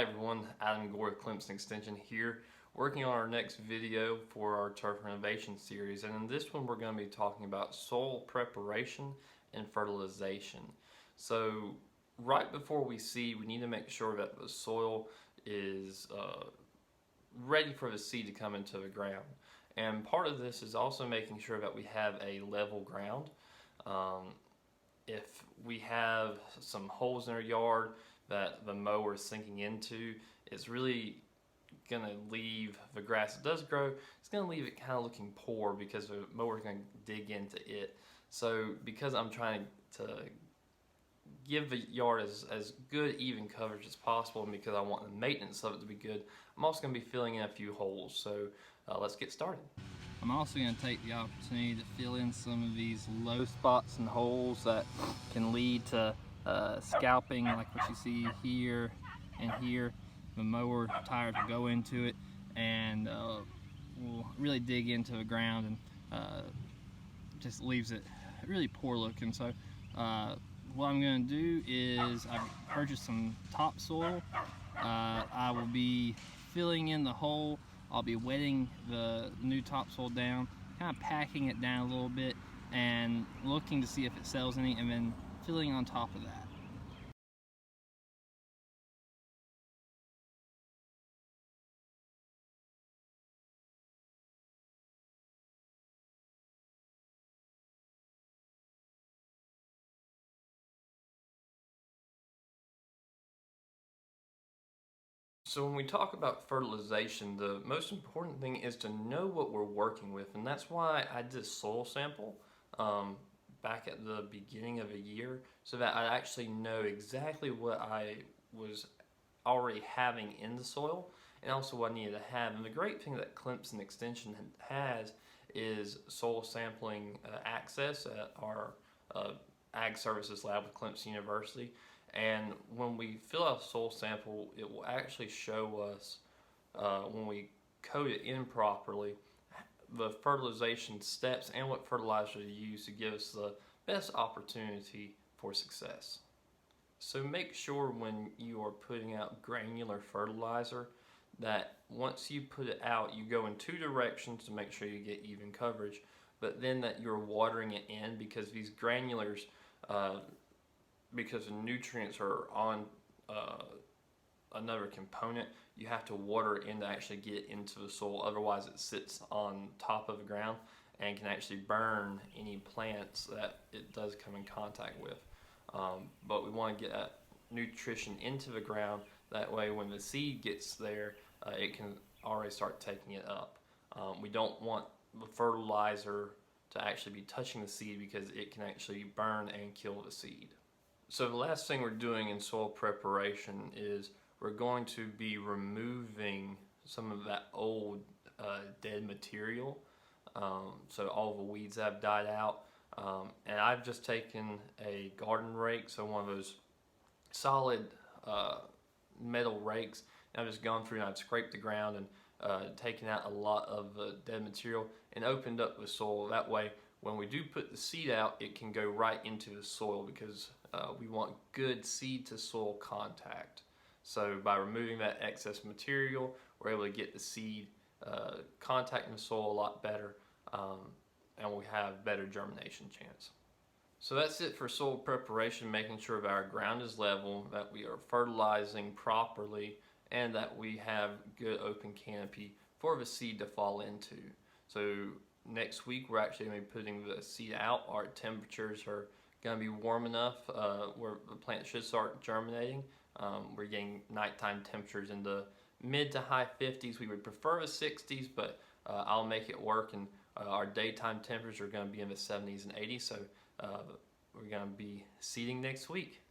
everyone, Adam Gore with Clemson Extension here, working on our next video for our turf renovation series. And in this one we're going to be talking about soil preparation and fertilization. So right before we seed, we need to make sure that the soil is ready for the seed to come into the ground. And part of this is also making sure that we have a level ground. If we have some holes in our yard that the mower is sinking into, it's really going to leave the grass that does grow, it's going to leave it kind of looking poor because the mower is going to dig into it. So because I'm trying to give the yard as good even coverage as possible, and because I want the maintenance of it to be good, I'm also going to be filling in a few holes. So let's get started. I'm also going to take the opportunity to fill in some of these low spots and holes that can lead to scalping, like what you see here and here. The mower tires will go into it and will really dig into the ground and just leaves it really poor looking. So what I'm going to do is I've purchased some topsoil. I will be filling in the hole. I'll be wetting the new topsoil down, kind of packing it down a little bit and looking to see if it settles any, and then filling on top of that. So when we talk about fertilization, the most important thing is to know what we're working with, and that's why I did a soil sample back at the beginning of a year, so that I actually know exactly what I was already having in the soil and also what I needed to have. And the great thing that Clemson Extension has is soil sampling access at our Ag Services Lab with Clemson University. And when we fill out a soil sample, it will actually show us, when we code it in properly, the fertilization steps and what fertilizer to use to give us the best opportunity for success. So make sure when you are putting out granular fertilizer that once you put it out, you go in two directions to make sure you get even coverage, but then that you're watering it in, because these granulars, because the nutrients are on another component, you have to water it in to actually get into the soil. Otherwise it sits on top of the ground and can actually burn any plants that it does come in contact with. But we want to get that nutrition into the ground. That way when the seed gets there, it can already start taking it up. We don't want the fertilizer to actually be touching the seed because it can actually burn and kill the seed. So the last thing we're doing in soil preparation is we're going to be removing some of that old dead material. So all the weeds have died out. And I've just taken a garden rake, so one of those solid metal rakes, and I've just gone through and I've scraped the ground and taken out a lot of dead material and opened up the soil. That way when we do put the seed out, it can go right into the soil, because we want good seed to soil contact. So by removing that excess material, we're able to get the seed contacting the soil a lot better, and we have better germination chance. So that's it for soil preparation, making sure that our ground is level, that we are fertilizing properly, and that we have good open canopy for the seed to fall into. So next week we're actually going to be putting the seed out. Our temperatures are going to be warm enough where the plant should start germinating. We're getting nighttime temperatures in the mid to high 50s. We would prefer the 60s, but I'll make it work. And our daytime temperatures are going to be in the 70s and 80s. So we're going to be seeding next week.